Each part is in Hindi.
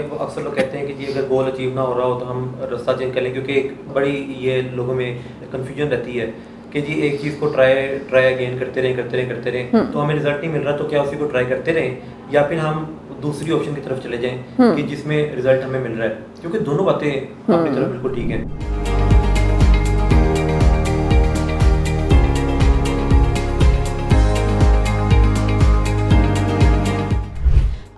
वो अक्सर लोग कहते हैं कि जी अगर गोल अचीव ना हो रहा हो तो हम रास्ता चेंज कर लें, क्योंकि एक बड़ी ये लोगों में कन्फ्यूजन रहती है कि जी एक चीज़ को ट्राई अगेन करते रहें तो हमें रिजल्ट नहीं मिल रहा, तो क्या उसी को ट्राई करते रहें या फिर हम दूसरी ऑप्शन की तरफ चले जाएं कि जिसमें रिजल्ट हमें मिल रहा है, क्योंकि दोनों बातें अपनी तरफ बिल्कुल ठीक हैं।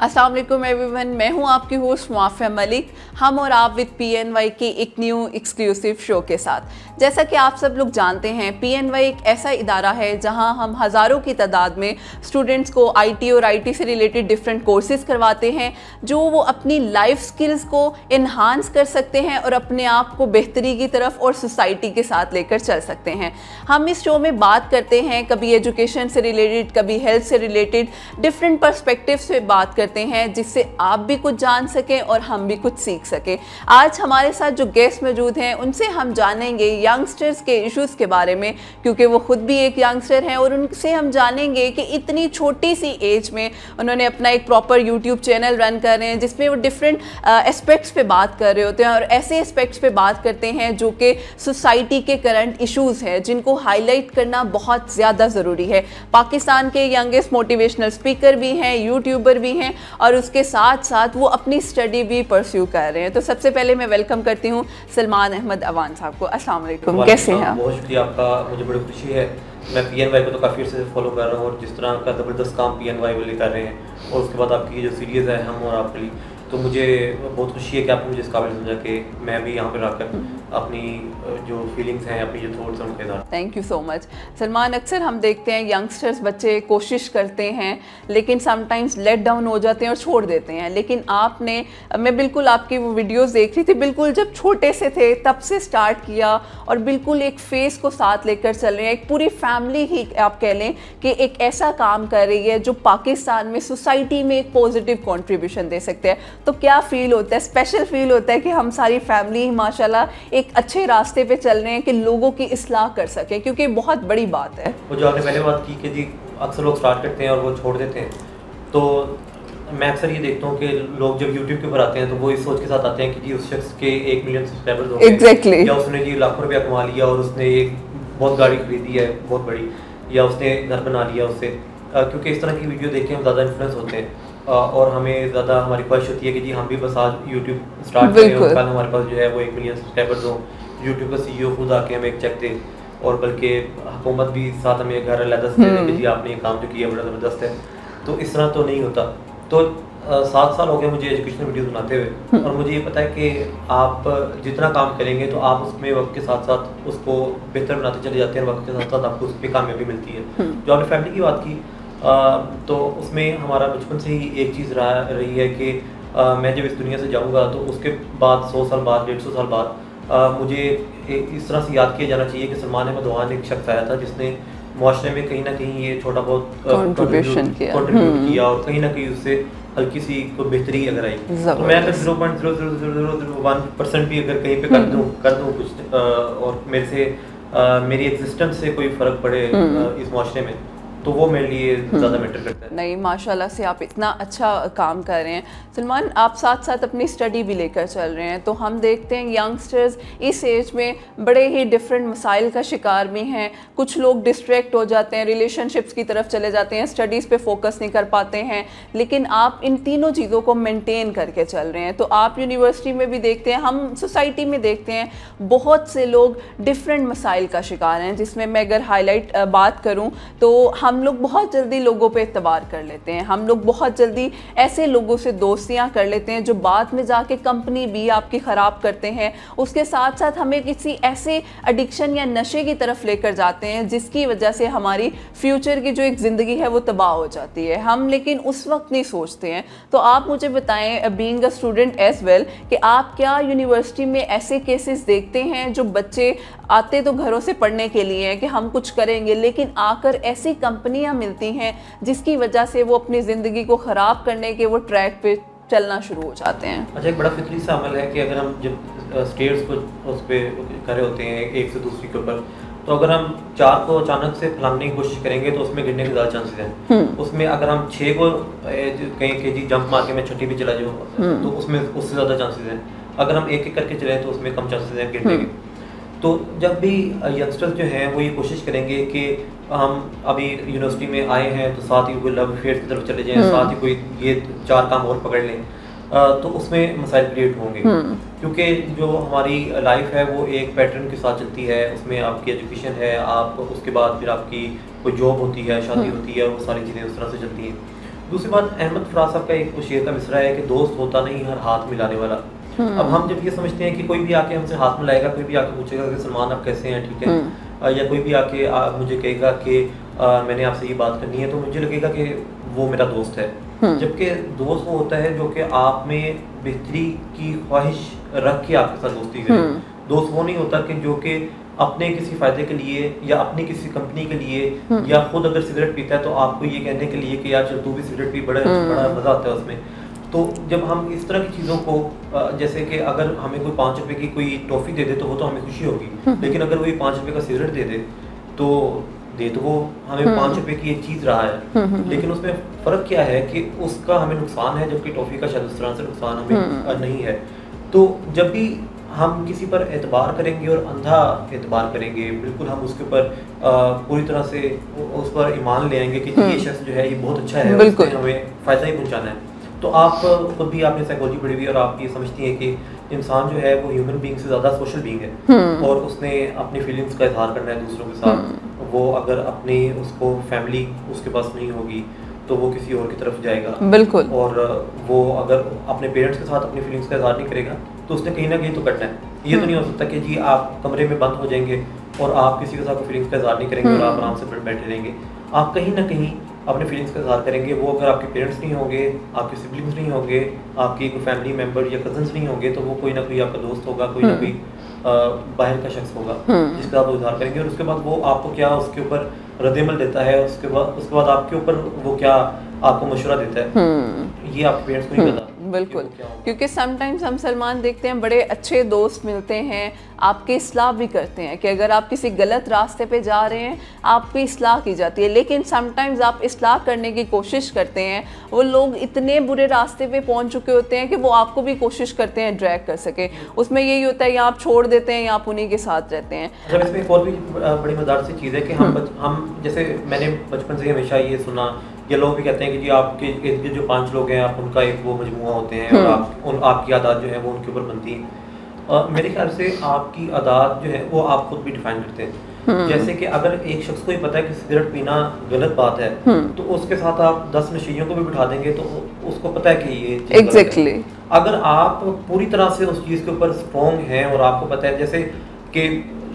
अस्सलाम वालेकुम एवरीवन, मैं हूं आपकी होस्ट मुआफ़िया मलिक। हम और आप विद PNY के एक न्यू एक्सक्लूसिव शो के साथ। जैसा कि आप सब लोग जानते हैं, PNY एक ऐसा इदारा है जहां हम हज़ारों की तादाद में स्टूडेंट्स को IT और IT से रिलेटेड डिफरेंट कोर्सेज़ करवाते हैं, जो वो अपनी लाइफ स्किल्स को इन्हांस कर सकते हैं और अपने आप को बेहतरी की तरफ और सोसाइटी के साथ लेकर चल सकते हैं। हम इस शो में बात करते हैं कभी एजुकेशन से रिलेटेड, कभी हेल्थ से रिलेटेड, डिफरेंट पर्सपेक्टिव से बात करते हैं जिससे आप भी कुछ जान सकें और हम भी कुछ सीख सकें। आज हमारे साथ जो गेस्ट मौजूद हैं उनसे हम जानेंगे यंगस्टर्स के इश्यूज़ के बारे में, क्योंकि वो खुद भी एक यंगस्टर हैं, और उनसे हम जानेंगे कि इतनी छोटी सी एज में उन्होंने अपना एक प्रॉपर यूट्यूब चैनल रन कर रहे हैं जिसमें वो डिफरेंट एस्पेक्ट्स पे बात कर रहे होते हैं और ऐसे एस्पेक्ट्स पे बात करते हैं जो कि सोसाइटी के करंट इश्यूज़ हैं जिनको हाईलाइट करना बहुत ज़्यादा ज़रूरी है। पाकिस्तान के यंगेस्ट मोटिवेशनल स्पीकर भी हैं, यूट्यूबर भी हैं और उसके साथ साथ वो अपनी स्टडी भी परस्यू कर रहे हैं। तो सबसे पहले मैं वेलकम करती हूँ सलमान अहमद अवान साहब को। अस्सलाम वालेकुम, कैसे हैं आप? बहुत शुक्रिया आपका, मुझे बड़ी खुशी है। मैं PNY को तो काफ़ी अर्से से फॉलो कर रहा हूँ और जिस तरह का ज़बरदस्त काम PNY वाले कर रहे हैं और उसके बाद आपकी जो सीरीज़ है हम और आपके लिए, तो मुझे बहुत खुशी है कि आपने मुझे इस काबिल समझा कि मैं भी यहाँ पर आकर अपनी जो फीलिंग्स हैं, अपनी जो थॉट्स हैं उनके साथ। Thank you so much Salman. अक्सर हम देखते हैं यंगस्टर्स बच्चे कोशिश करते हैं लेकिन समटाइम्स लेट डाउन हो जाते हैं और छोड़ देते हैं, लेकिन आपने, मैं बिल्कुल आपकी वो वीडियोस देख रही थी, बिल्कुल जब छोटे से थे तब से स्टार्ट किया और बिल्कुल एक फेस को साथ लेकर चल रहे हैं। एक पूरी फैमिली ही आप कह लें कि एक ऐसा काम कर रही है जो पाकिस्तान में सोसाइटी में एक पॉजिटिव कॉन्ट्रीब्यूशन दे सकते हैं। तो क्या फील होता है? स्पेशल फील होता है कि हम सारी फैमिली माशाल्लाह एक अच्छे रास्ते पे चल रहे हैं कि लोगों की इस्लाह कर सकें, क्योंकि बहुत बड़ी बात है। वो जो आपने पहले बात की कि जी अक्सर लोग स्टार्ट करते हैं और वो छोड़ देते हैं, तो मैं अक्सर ये देखता हूँ कि लोग जब यूट्यूब के ऊपर आते हैं तो वो इस सोच के साथ आते हैं कि जी उस शख्स के 1 मिलियन सब्सक्राइबर्स हो गए, Exactly. या उसने जी लाखों रुपया कमा लिया और उसने एक बहुत गाड़ी खरीदी है बहुत बड़ी, या उसने घर बना लिया उससे, क्योंकि इस तरह की वीडियो देख के हम ज़्यादा इन्फ्लुएंस होते हैं और हमें ज़्यादा हमारी ख्वाहिश होती है कि जी हम भी बस आज यूट्यूब स्टार्ट करें और कल हमारे पास जो है वो 1 मिलियन सब्सक्राइबर्स हो, यूट्यूब का CEO खुद आके हमें एक चेक दे और बल्कि हुकूमत भी साथ हमें घर अलग से दे कि जी आपने ये काम जो किया बड़ा ज़बरदस्त है। तो इस तरह तो नहीं होता। तो 7 साल हो गए मुझे एजुकेशनल वीडियोस बनाते हुए और मुझे ये पता है कि आप जितना काम करेंगे तो आप उसमें वक्त के साथ साथ उसको बेहतर बनाते चले जाते हैं, वक्त के साथ साथ आपको उसमें कामयाबी मिलती है। जो आपने फैमिली की बात की, तो उसमें हमारा बचपन से ही एक चीज़ रही है कि मैं जब इस दुनिया से जाऊंगा तो उसके बाद 100 साल बाद, 150 साल बाद मुझे इस तरह से याद किया जाना चाहिए कि सलमान अहमद अवान एक शख्स आया था जिसने मुआशरे में कहीं ना कहीं ये छोटा बहुत कंट्रीब्यूट किया और कहीं ना कहीं उससे हल्की सी कोई बेहतरी अगर आई, तो मैं अगर 0.00001% भी अगर कहीं पे कर दूं कुछ और मेरे से मेरी एग्जिस्टेंस से कोई फ़र्क पड़े इस मुआशरे में, तो वो मेरे लिए ज़्यादा मैटर करता है। नहीं, माशाल्लाह से आप इतना अच्छा काम कर रहे हैं। सलमान, आप साथ साथ अपनी स्टडी भी लेकर चल रहे हैं, तो हम देखते हैं यंगस्टर्स इस एज में बड़े ही डिफरेंट मसाइल का शिकार भी हैं। कुछ लोग डिस्ट्रैक्ट हो जाते हैं, रिलेशनशिप्स की तरफ चले जाते हैं, स्टडीज़ पे फोकस नहीं कर पाते हैं, लेकिन आप इन तीनों चीज़ों को मेनटेन करके चल रहे हैं। तो आप यूनिवर्सिटी में भी देखते हैं, हम सोसाइटी में देखते हैं, बहुत से लोग डिफरेंट मसाइल का शिकार हैं, जिसमें मैं अगर हाईलाइट बात करूँ तो हम लोग बहुत जल्दी लोगों पे एतबार कर लेते हैं, हम लोग बहुत जल्दी ऐसे लोगों से दोस्तियां कर लेते हैं जो बाद में जाके कंपनी भी आपकी ख़राब करते हैं। उसके साथ साथ हमें किसी ऐसे एडिक्शन या नशे की तरफ लेकर जाते हैं जिसकी वजह से हमारी फ्यूचर की जो एक ज़िंदगी है वो तबाह हो जाती है, हम लेकिन उस वक्त नहीं सोचते हैं। तो आप मुझे बताएं, being a student as well, कि आप क्या यूनिवर्सिटी में ऐसे केसेस देखते हैं जो बच्चे आते तो घरों से पढ़ने के लिए हैं कि हम कुछ करेंगे, लेकिन आकर ऐसी कंपनियां मिलती हैं जिसकी वजह से वो अपनी ज़िंदगी को ख़राब करने के वो ट्रैक पे चलना शुरू हो जाते हैं? अच्छा, एक बड़ा फितरी सा अमल है कि अगर हम जब स्टेयर्स को उस पर कर रहे होते हैं एक से दूसरी के ऊपर, तो अगर हम 4 को अचानक से फैलाने की कोशिश करेंगे तो उसमें गिरने के ज़्यादा चांसेस हैं। उसमें अगर हम 6 को कहें कि जी जंप मार के मैं छठी पे चला जाऊँ तो उसमें उससे ज़्यादा चांसेस हैं। अगर हम एक एक करके चलें तो उसमें कम चांसेस हैं गिरने के। तो जब भी यंगस्टर्स जो हैं वो ये कोशिश करेंगे कि हम अभी यूनिवर्सिटी में आए हैं तो साथ ही कोई लव अफेयर की तरफ चले जाएं, साथ ही कोई ये 4 काम और पकड़ लें, तो उसमें मसाइल क्रिएट होंगे। क्योंकि जो हमारी लाइफ है वो एक पैटर्न के साथ चलती है, उसमें आपकी एजुकेशन है, आप उसके बाद फिर आपकी कोई जॉब होती है, शादी होती है, वो सारी चीज़ें उस तरह से चलती हैं। दूसरी बात, अहमद फराज साहब का एक शेर का मिसरा है कि दोस्त होता नहीं हर हाथ मिलाने वाला। अब हम जब ये समझते हैं कि कोई भी आके हमसे हाथ मिलाएगा, कोई भी आके पूछेगा कि सलमान आप कैसे हैं, ठीक है, या कोई भी आके मुझे कहेगा कि मैंने आपसे ये बात करनी है, तो मुझे लगेगा कि वो मेरा दोस्त है। जबकि दोस्त वो होता है जो कि आप में बेहतरी की ख्वाहिश रख के आपके साथ दोस्ती करे। दोस्त वो नहीं होता कि जो कि अपने किसी फ़ायदे के लिए या अपनी किसी कंपनी के लिए या खुद अगर सिगरेट पीता है तो आपको ये कहने के लिए कि यार चल तू भी सिगरेट पी, बड़ा मज़ा आता है उसमें। तो जब हम इस तरह की चीज़ों को जैसे कि अगर हमें कोई 5 रुपए की कोई टॉफ़ी दे दे तो वो तो हमें खुशी होगी, लेकिन अगर वो 5 रुपए का सिगरेट दे दे तो वो हमें 5 रुपए की एक चीज़ रहा है, लेकिन उसमें फ़र्क क्या है कि उसका हमें नुकसान है, जबकि टॉफ़ी का शायद उस तरह से नुकसान हमें नहीं है। तो जब भी हम किसी पर एतबार करेंगे और अंधा एतबार करेंगे, बिल्कुल हम उसके ऊपर पूरी तरह से उस पर ईमान ले आएंगे कि ये शख्स जो है ये बहुत अच्छा है, उसने हमें फ़ायदा ही पहुँचाना है। तो आप खुद भी आपने साइकोलॉजी पढ़ी हुई है और आप ये समझती हैं कि इंसान जो है वो ह्यूमन बीइंग से ज़्यादा सोशल बीइंग है, और उसने अपनी फीलिंग्स का इजहार करना है दूसरों के साथ। वो अगर अपनी उसको फैमिली उसके पास नहीं होगी तो वो किसी और की तरफ जाएगा, बिल्कुल। और वो अगर अपने पेरेंट्स के साथ अपनी फीलिंग्स का इजहार नहीं करेगा तो उसने कहीं ना कहीं तो करना है। ये तो नहीं हो सकता कि जी आप कमरे में बंद हो जाएंगे और आप किसी के साथ फीलिंग्स का इजहार नहीं करेंगे और आप आराम से बैठे रहेंगे। आप कहीं ना कहीं अपने फीलिंग्स का इजहार करेंगे। वो अगर आपके पेरेंट्स नहीं होंगे, आपके सिबलिंग्स नहीं होंगे, आपकी कोई फैमिली मेम्बर या कजन्स नहीं होंगे, तो वो कोई ना कोई आपका दोस्त होगा, कोई ना कोई बाहर का शख्स होगा जिसका आप इजहार करेंगे। और उसके बाद वो आपको क्या उसके ऊपर रद्द-ए-अमल देता है, उसके बाद आपके ऊपर वो क्या आपको मशवरा देता है, ये आपके पेरेंट्स को नहीं पता। बिल्कुल, क्योंकि समटाइम्स हम सलमान देखते हैं बड़े अच्छे दोस्त मिलते हैं, आपकी इस्लाह भी करते हैं कि अगर आप किसी गलत रास्ते पे जा रहे हैं आपकी इस्लाह की जाती है, लेकिन समटाइम्स आप इस्लाह करने की कोशिश करते हैं, वो लोग इतने बुरे रास्ते पे पहुंच चुके होते हैं कि वो आपको भी कोशिश करते हैं ड्रैग कर सके। उसमें यही होता है या आप छोड़ देते हैं या आप उन्हीं के साथ रहते हैं। अच्छा, इसमें एक और भी बड़ी मज़ेदार सी चीज़ है कि हम जैसे मैंने बचपन से हमेशा ये सुना, ये लोग भी कहते हैं कि जी आपके इर्द गिर्द जो 5 लोग हैं आप उनका एक वो मजमुआ होते हैं और आपकी आदत जो है वो उनके ऊपर बनती है। मेरे ख्याल से आपकी आदत जो है वो आप खुद भी डिफाइन करते हैं। जैसे कि अगर एक शख्स को ही पता है कि सिगरेट पीना गलत बात है, तो उसके साथ आप 10 नशीलियों को भी बिठा देंगे तो उसको पता है कि ये चीज़ एग्जैक्टली। अगर आप पूरी तरह से उस चीज़ के ऊपर स्ट्रॉन्ग हैं और आपको पता है, जैसे कि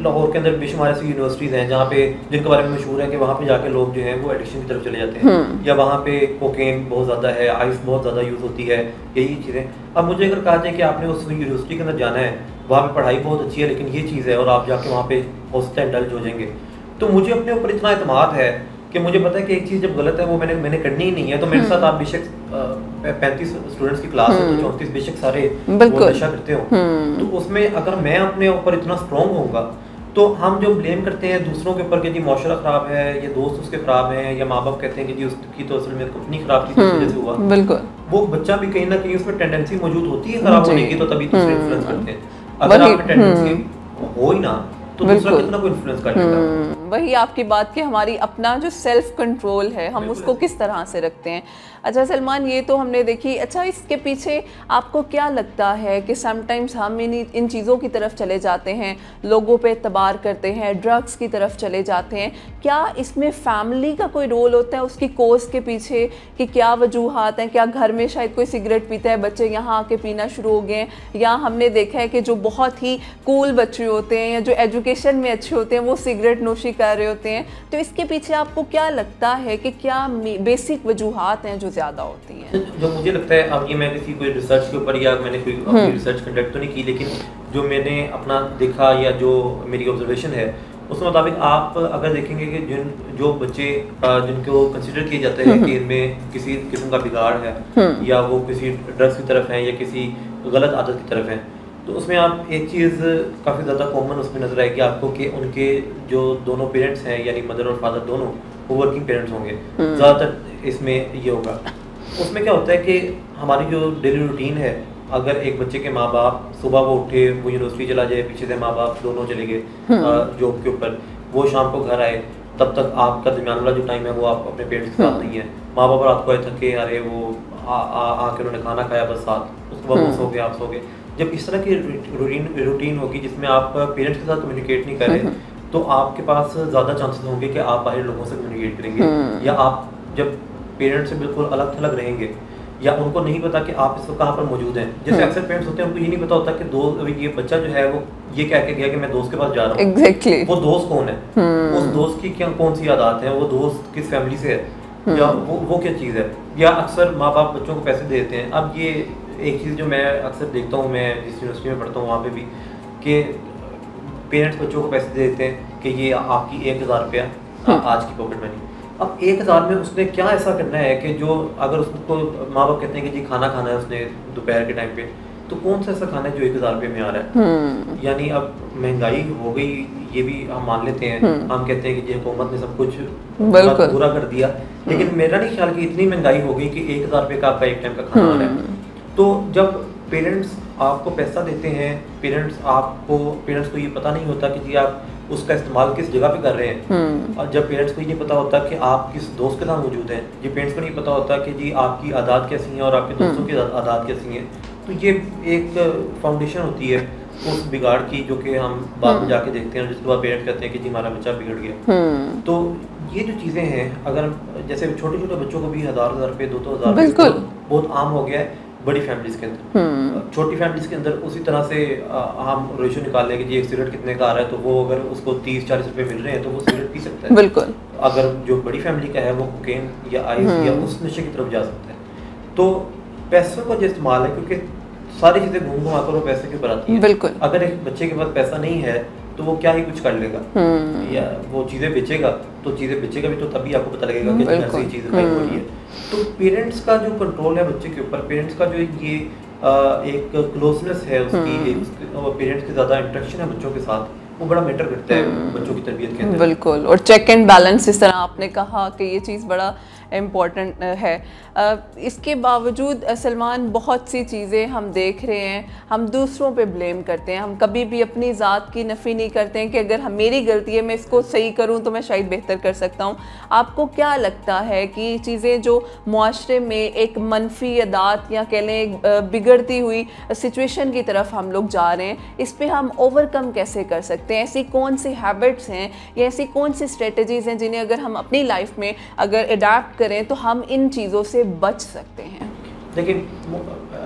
लाहौर के अंदर बेशुमार ऐसी यूनिवर्सिटीज़ हैं जहाँ पे जिनके बारे में मशहूर है कि वहाँ पे जाके लोग जो हैं वो एडिक्शन की तरफ चले जाते हैं, या वहाँ पे कोकेन बहुत ज़्यादा है, आइस बहुत ज़्यादा यूज़ होती है, यही चीज़ें। अब मुझे अगर कहा जाए कि आपने उस यूनिवर्सिटी के अंदर जाना है, वहाँ पे पढ़ाई बहुत अच्छी है, लेकिन ये चीज़ है और आप जाके वहाँ पे हो सकता है इंडल्ज हो जाएंगे, तो मुझे अपने ऊपर इतना एतमाद है कि मुझे पता है कि एक चीज़ जब गलत है वो मैंने करनी ही नहीं है। तो मेरे साथ आप बेशक 35 स्टूडेंट्स की क्लास है तो 34 बेशक सारे वो नशा करते हो, तो उसमें अगर मैं अपने ऊपर इतना स्ट्रॉन्ग होऊंगा तो हम जो ब्लेम करते हैं दूसरों के ऊपर कि जी मौशरा ख़राब है, ये दोस्त उसके ख़राब हैं, या माँ बाप कहते हैं कि जी उसकी तो असल में कंपनी ख़राब थी इस वजह से हुआ, बिल्कुल वो बच्चा भी कहीं ना कहीं उसमें टेंडेंसी मौजूद होती है ख़राब होने की, तो तभी दूसरे इन्फ्लुएंस करते हैं। अगर आप में टेंडेंसी हो ही ना तो दूसरा कितना कोई इन्फ्लुएंस कर लेगा। वही आपकी बात कि हमारी अपना जो सेल्फ कंट्रोल है हम उसको किस तरह से रखते हैं। अच्छा सलमान, ये तो हमने देखी। अच्छा, इसके पीछे आपको क्या लगता है कि समटाइम्स हम इन चीज़ों की तरफ चले जाते हैं, लोगों पे एतबार करते हैं, ड्रग्स की तरफ चले जाते हैं, क्या इसमें फैमिली का कोई रोल होता है उसकी कोज के पीछे कि क्या वजूहात हैं? क्या घर में शायद कोई सिगरेट पीता है, बच्चे यहाँ आके पीना शुरू हो गए, या हमने देखा है कि जो बहुत ही कूल बच्चे होते हैं या जो एजुकेशन में अच्छे होते हैं वो सिगरेट नोशी कर रहे होते हैं, तो इसके पीछे आपको क्या लगता है कि क्या बेसिक वजूहात हैं जो ज़्यादा होती हैं? जो मुझे लगता है, अब ये मैं किसी कोई रिसर्च के ऊपर या मैंने कोई अपनी रिसर्च कंडक्ट तो नहीं की, लेकिन जो मैंने अपना देखा या जो मेरी ऑब्जर्वेशन है उस मुताबिक आप अगर देखेंगे कि जो बच्चे जिनको कंसिडर किए जाते हैं कि इनमें किसी किस्म का बिगाड़ है या वो किसी ड्रग्स की तरफ हैं या किसी गलत आदत की तरफ हैं, तो उसमें आप एक चीज़ काफ़ी ज़्यादा कॉमन उसमें नज़र आएगी आपको कि उनके जो दोनों पेरेंट्स हैं यानी मदर और फादर दोनों वो वर्किंग पेरेंट्स होंगे, ज़्यादातर इसमें ये होगा। उसमें क्या होता है कि हमारी जो डेली रूटीन है, अगर एक बच्चे के माँ बाप सुबह वो उठे, वो यूनिवर्सिटी चला जाए, पीछे से माँ बाप दोनों चले गए जॉब के ऊपर, वो शाम को घर आए, तब तक आपका दरमियान वाला जो टाइम है वो आप अपने पेरेंट्स के साथ नहीं है। माँ बाप रात को आए थके, अरे वो आके उन्होंने खाना खाया बस साथ, उसके बाद वो सो गए, आप सो गए। जब इस तरह की रूटीन होगी जिसमें आप पेरेंट्स के साथ कम्युनिकेट नहीं कर रहे, तो आपके पास ज़्यादा चांसेस होंगे कि आप बाहर लोगों से कम्युनिकेट करेंगे, या आप जब पेरेंट्स से बिल्कुल अलग थलग रहेंगे या उनको नहीं पता कि आप इस वक्त कहाँ पर मौजूद हैं। जैसे अक्सर पेरेंट्स होते हैं, उनको ये नहीं पता होता कि दोस्त, ये बच्चा जो है वो ये कह के गया कि मैं दोस्त के पास जा रहा हूँ। Exactly. वो दोस्त कौन है, उस दोस्त की क्या कौन सी आदत है, वो दोस्त किस फैमिली से है, या वो क्या चीज़ है। या अक्सर माँ बाप बच्चों को पैसे देते हैं। अब ये एक चीज़ जो मैं अक्सर देखता हूँ, मैं जिस यूनिवर्सिटी में पढ़ता हूँ वहाँ पे भी, कि पेरेंट्स बच्चों को पैसे देते हैं कि ये आपकी 1000 रुपया आज की पॉकेट मनी। अब 1000 में उसने क्या ऐसा करना है कि जो, अगर उसको माँ बाप कहते हैं कि जी खाना खाना है उसने दोपहर के टाइम पे, तो कौन सा ऐसा खाना है जो 1000 रुपये में आ रहा है। यानी अब महंगाई हो गई, ये भी हम मान लेते हैं, हम कहते हैं कि जी हुकूमत ने सब कुछ पूरा कर दिया, लेकिन मेरा नहीं ख्याल कि इतनी महंगाई हो गई कि 1000 रुपये का आपका एक टाइम का खाना आ रहा है। तो जब पेरेंट्स आपको पैसा देते हैं, पेरेंट्स को ये पता नहीं होता कि जी आप उसका इस्तेमाल किस जगह पे कर रहे हैं, और जब पेरेंट्स को ये नहीं पता होता कि आप किस दोस्त के साथ मौजूद हैं, ये पेरेंट्स को नहीं पता होता कि जी आपकी आदत कैसी हैं और आपके दोस्तों की आदत कैसी हैं, तो ये एक फाउंडेशन होती है उस बिगाड़ की, जो कि हम बाद में जाके देखते हैं, जिसके बाद पेरेंट्स कहते हैं कि जी हमारा बच्चा बिगड़ गया। तो ये जो चीज़ें हैं, अगर जैसे छोटे छोटे बच्चों को भी 1000 रुपये 2-2 हज़ार बहुत आम हो गया है बड़ी फैमिलीज के अंदर। छोटी फैमिलीज के अंदर उसी तरह से हम रेशो निकाल लें कि जी एक सिगरेट कितने का आ रहा है, तो वो अगर उसको 30-40 रुपये मिल रहे हैं तो वो सिगरेट पी सकता है। बिल्कुल। अगर जो बड़ी फैमिली का है वो कोकेन या आइस या उस नशे की तरफ जा सकता है। तो पैसों का जो इस्तेमाल है, क्योंकि सारी चीज़ें घूम घुमा कर वो पैसे के ऊपर आती हैं। बिल्कुल। अगर एक बच्चे के पास पैसा नहीं है तो वो क्या ही कुछ कर लेगा, या वो चीज़ें बेचेगा, तो चीज़ें बेचेगा भी तो तभी आपको पता लगेगा कि ऐसी चीज़ें खाई हो रही है। तो पेरेंट्स का जो कंट्रोल है बच्चे के ऊपर, पेरेंट्स का जो ये एक क्लोजनेस है उसकी, पेरेंट्स की ज़्यादा इंटरेक्शन है बच्चों के साथ, वो बड़ा मैटर करता है बच्चों की तरबियत के अंदर। बिल्कुल। और चेक एंड बैलेंस, इस तरह आपने कहा कि ये चीज़ बड़ा इम्पॉर्टेंट है। इसके बावजूद सलमान, बहुत सी चीज़ें हम देख रहे हैं, हम दूसरों पे ब्लेम करते हैं, हम कभी भी अपनी ज़ात की नफ़ी नहीं करते हैं कि अगर हम मेरी गलती है, मैं इसको सही करूं तो मैं शायद बेहतर कर सकता हूं। आपको क्या लगता है कि चीज़ें जो मुआशरे में एक मनफी अदात या कह लें बिगड़ती हुई सिचुएशन की तरफ हम लोग जा रहे हैं, इस पर हम ओवरकम कैसे कर सकते हैं? ऐसी कौन सी हैबिट्स हैं या ऐसी कौन सी स्ट्रेटजीज़ हैं जिन्हें अगर हम अपनी लाइफ में अगर अडाप्ट करें तो हम इन चीज़ों से बच सकते हैं? देखिए,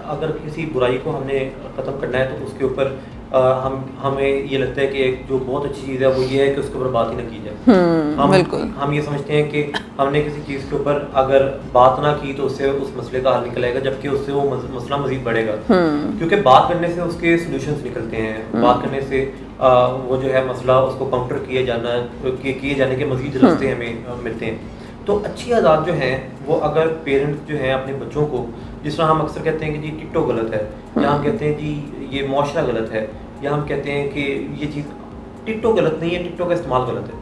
अगर किसी बुराई को हमने ख़त्म करना है तो उसके ऊपर हमें ये लगता है कि एक जो बहुत अच्छी चीज़ है वो ये है कि उसके ऊपर बात ही ना की जाए। हम ये समझते हैं कि हमने किसी चीज़ के ऊपर अगर बात ना की तो उससे उस मसले का हल निकल आएगा, जबकि उससे वो मसला मज़ीद बढ़ेगा। क्योंकि बात करने से उसके सॉल्यूशंस निकलते हैं, बात करने से वो जो है मसला उसको काउंटर किए जाने के मज़ीद रास्ते हमें मिलते हैं। तो अच्छी आदत जो हैं वो, अगर पेरेंट्स जो हैं अपने बच्चों को, जिस तरह हम अक्सर कहते हैं कि जी टिकटॉक गलत है, या हम कहते हैं जी ये मुआशरा गलत है, या हम कहते हैं कि ये चीज़ टिकटॉक गलत नहीं है, टिकटॉक का इस्तेमाल गलत है।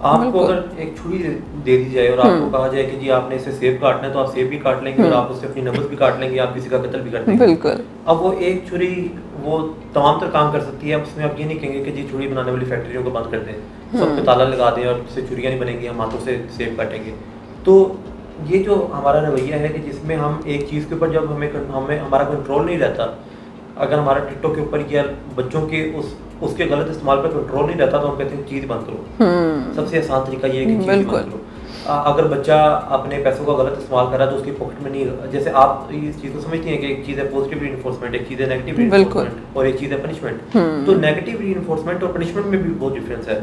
आपको अगर एक छुरी दे दी जाए और आपको कहा जाए कि जी आपने इसे सेब काटना है, तो आप सेब भी काट लेंगे और आप उससे अपनी नब्ज़ भी काट लेंगे, आप किसी का कत्ल भी कर देंगे। बिल्कुल। अब वो एक छुरी वो तमाम तर काम कर सकती है। उसमें आप ये नहीं कहेंगे कि जी छुरी बनाने वाली फैक्ट्रियों को बंद कर दें, सब पे ताला लगा दें और उससे छुरियाँ नहीं बनेंगी, हम हाथों से सेब काटेंगे। तो ये जो हमारा रवैया है कि जिसमें हम एक चीज़ के ऊपर जब हमें हमारा कंट्रोल नहीं रहता, अगर हमारा टिकटॉक के ऊपर या बच्चों के उसके गलत इस्तेमाल पर कंट्रोल नहीं रहता, तो हम कहते हैं चीज़ बंद करो। सबसे आसान तरीका ये है कि चीज़ बंद करो। अगर बच्चा अपने पैसों का गलत इस्तेमाल कर रहा है तो उसकी पॉकेट में नहीं, जैसे आप इस चीज़ को समझती हैं कि एक चीज़ है पॉजिटिव रीइंफोर्समेंट, एक चीज़ है नेगेटिव रीइंफोर्समेंट, और एक चीज़ है पनिशमेंट। तो नेगेटिव रीइंफोर्समेंट और पनिशमेंट में भी बहुत डिफरेंस है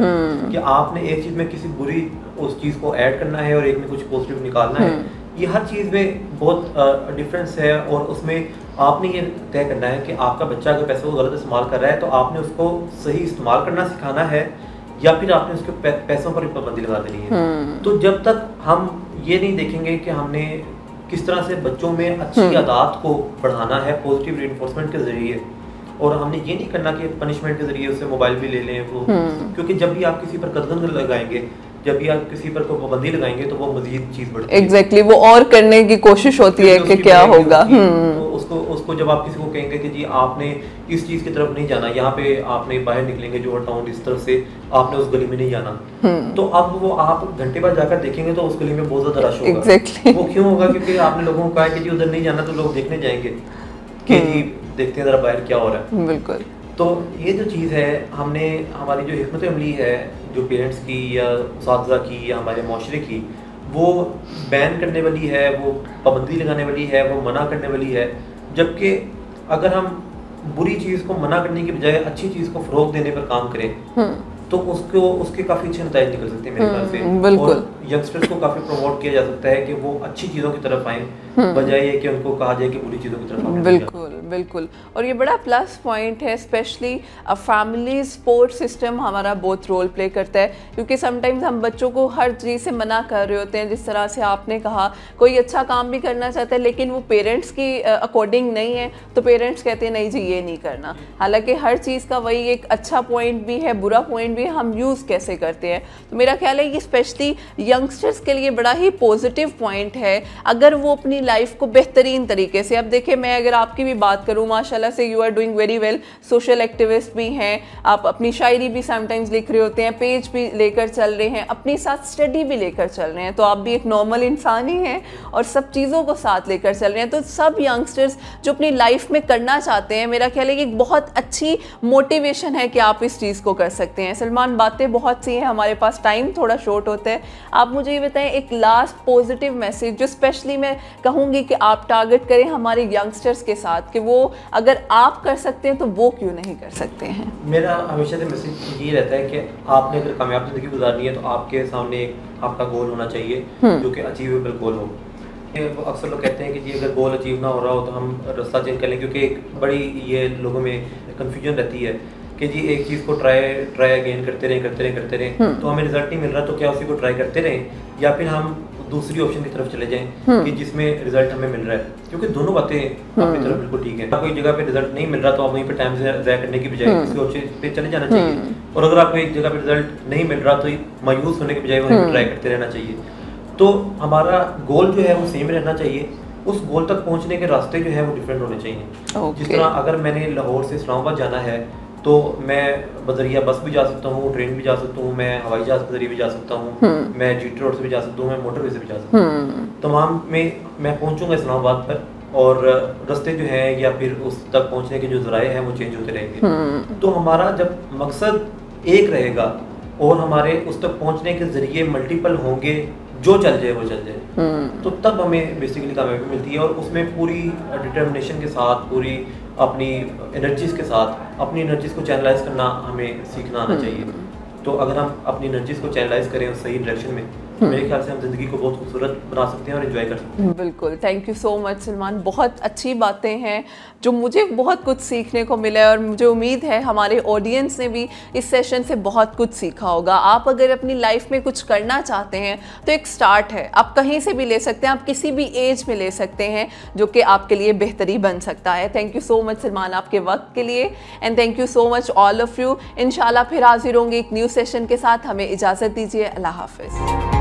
कि आपने एक चीज़ में किसी बुरी उस चीज़ को ऐड करना है और एक में कुछ पॉजिटिव निकालना है। ये हर चीज़ में बहुत डिफरेंस है, और उसमें आपने ये तय करना है कि आपका बच्चा अगर पैसों को गलत इस्तेमाल कर रहा है तो आपने उसको सही इस्तेमाल करना सिखाना है, या फिर आपने उसके पैसों पर पाबंदी लगा देनी है। तो जब तक हम ये नहीं देखेंगे कि हमने किस तरह से बच्चों में अच्छी आदत को बढ़ाना है पॉजिटिव रीइंफोर्समेंट के जरिए, और हमने ये नहीं करना कि पनिशमेंट के जरिए उससे मोबाइल भी ले लें वो, क्योंकि जब भी आप किसी पर कदगन लगाएंगे, जब भी आप किसी पर पाबंदी लगाएंगे तो वो मजीद चीज बढ़ती है। एग्जैक्टली वो और करने की कोशिश होती है कि क्या होगा। तो उसको जब आप किसी को कहेंगे कि जी आपने इस चीज की तरफ नहीं जाना, यहाँ पे आपने बाहर निकलेंगे जो टाउन इस तरफ से, आपने उस गली में नहीं जाना, तो अब वो आप घंटे बाद जाकर देखेंगे तो उस गली में बहुत ज्यादा रश होगा। Exactly. वो क्यों होगा? क्योंकि आपने लोगों को कहा है कि जी उधर नहीं जाना, तो लोग देखने जाएंगे कि जी देखते हैं जरा बाहर क्या हो रहा है। बिल्कुल। तो ये जो चीज़ है, हमने हमारी जो हिकमत अमली है जो पेरेंट्स की या उस्ताद की या हमारे माशरे की, वो बैन करने वाली है, वो पाबंदी लगाने वाली है, वो मना करने वाली है। जबकि अगर हम बुरी चीज़ को मना करने की बजाय अच्छी चीज़ को फ़रोग देने पर काम करें तो उसके काफ़ी अच्छे नतीजे निकल सकते हैं मेरे ख्याल से। और यंगस्टर्स को काफ़ी प्रमोट किया जा सकता है कि वो अच्छी चीज़ों की तरफ आएँ, बजाय कि उनको कहा जाए कि बुरी चीज़ों की तरफ आएं। बिल्कुल बिल्कुल। और ये बड़ा प्लस पॉइंट है, स्पेशली फैमिली सपोर्ट सिस्टम हमारा बहुत रोल प्ले करता है, क्योंकि समटाइम्स हम बच्चों को हर चीज़ से मना कर रहे होते हैं। जिस तरह से आपने कहा, कोई अच्छा काम भी करना चाहता है लेकिन वो पेरेंट्स की अकॉर्डिंग नहीं है, तो पेरेंट्स कहते हैं नहीं जी ये नहीं करना। हालांकि हर चीज़ का वही एक अच्छा पॉइंट भी है, बुरा पॉइंट भी है, हम यूज़ कैसे करते हैं। तो मेरा ख्याल है कि स्पेशली यंगस्टर्स के लिए बड़ा ही पॉजिटिव पॉइंट है अगर वो अपनी लाइफ को बेहतरीन तरीके से, अब देखिए मैं अगर आपकी भी बात करूँ, माशाल्लाह से you are doing very well, social activist भी हैं आप, अपनी शायरी भी समटाइम्स लिख रहे होते हैं, पेज भी लेकर चल रहे हैं, अपनी साथ स्टडी भी लेकर चल रहे हैं, तो आप भी एक नॉर्मल इंसान ही हैं और सब चीज़ों को साथ लेकर चल रहे हैं। तो सब यंगस्टर्स जो अपनी लाइफ में करना चाहते हैं, मेरा ख्याल है कि एक बहुत अच्छी मोटिवेशन है कि आप इस चीज़ को कर सकते हैं। सलमान, बातें बहुत सी हैं, हमारे पास टाइम थोड़ा शॉर्ट होता है, आप मुझे ये बताएं एक लास्ट पॉजिटिव मैसेज जो स्पेशली मैं कहूँगी कि आप टारगेट करें हमारे यंगस्टर्स के साथ, कि वो अगर आप कर सकते हैं तो वो क्यों नहीं कर सकते हैं। मेरा हमेशा से मैसेज ये रहता है कि आपने अगर कामयाब ज़िंदगी गुजारनी है तो आपके सामने एक आपका गोल होना चाहिए जो कि अचीवेबल गोल हो। अक्सर लोग कहते हैं कि जी अगर गोल अचीव ना हो रहा हो तो हम रास्ता चेंज कर लें, क्योंकि एक बड़ी ये लोगों में कन्फ्यूजन रहती है कि जी एक चीज़ को ट्राई अगेन करते रहें तो हमें रिजल्ट नहीं मिल रहा, तो क्या उसी को ट्राई करते रहें या फिर हम दूसरी ऑप्शन की तरफ चले जाएं कि जिसमें रिजल्ट हमें मिल रहा है। क्योंकि दोनों बातें अपनी तरफ बिल्कुल ठीक है। कोई जगह पे रिजल्ट नहीं मिल रहा तो आप वहीं पे टाइम ज़ाया करने की बजाय किसी ऑप्शन पे चले जाना चाहिए, और अगर आपको एक जगह पे रिजल्ट नहीं मिल रहा तो मायूस होने के बजाय वहीं पे ट्राई करते रहना चाहिए। तो हमारा गोल जो है वो सेम रहना चाहिए, उस गोल तक पहुंचने के रास्ते जो है वो डिफरेंट होने चाहिए। जिस तरह अगर मैंने लाहौर से इस्लामाबाद जाना है तो मैं बजरिया बस भी जा सकता हूँ, ट्रेन भी जा सकता हूँ, मैं हवाई जहाज के जरिए भी जा सकता हूँ, मैं जीटी रोड से भी जा सकता हूँ, मैं मोटरवे से भी जा सकता हूँ। तमाम में मैं पहुँचूँगा इस्लामाबाद पर, और रास्ते जो हैं या फिर उस तक पहुँचने के जो ज़राए हैं वो चेंज होते रहेंगे। तो हमारा जब मकसद एक रहेगा और हमारे उस तक पहुँचने के ज़रिए मल्टीपल होंगे, जो चल जाए वो चल जाए, तो तब हमें बेसिकली कामयाबी मिलती है। और उसमें पूरी डिटर्मिनेशन के साथ, पूरी अपनी एनर्जीज़ के साथ अपनी एनर्जीज़ को चैनलाइज करना हमें सीखना आना चाहिए। तो अगर हम अपनी एनर्जीज़ को चैनलाइज करें उस सही डायरेक्शन में, मेरे ख्याल से हम ज़िंदगी को बहुत खूबसूरत बना सकते हैं और एंजॉय कर सकते हैं। बिल्कुल, thank you so much Salman, बहुत अच्छी बातें हैं जो मुझे बहुत कुछ सीखने को मिला है, और मुझे उम्मीद है हमारे ऑडियंस ने भी इस सेशन से बहुत कुछ सीखा होगा। आप अगर अपनी लाइफ में कुछ करना चाहते हैं तो एक स्टार्ट है, आप कहीं से भी ले सकते हैं, आप किसी भी एज में ले सकते हैं, जो कि आपके लिए बेहतरी बन सकता है। Thank you so much Salman आपके वक्त के लिए, and thank you so much all of you. इंशाल्लाह फिर हाजिर होंगे एक न्यू सेशन के साथ। हमें इजाज़त दीजिए, अल्लाह हाफिज़।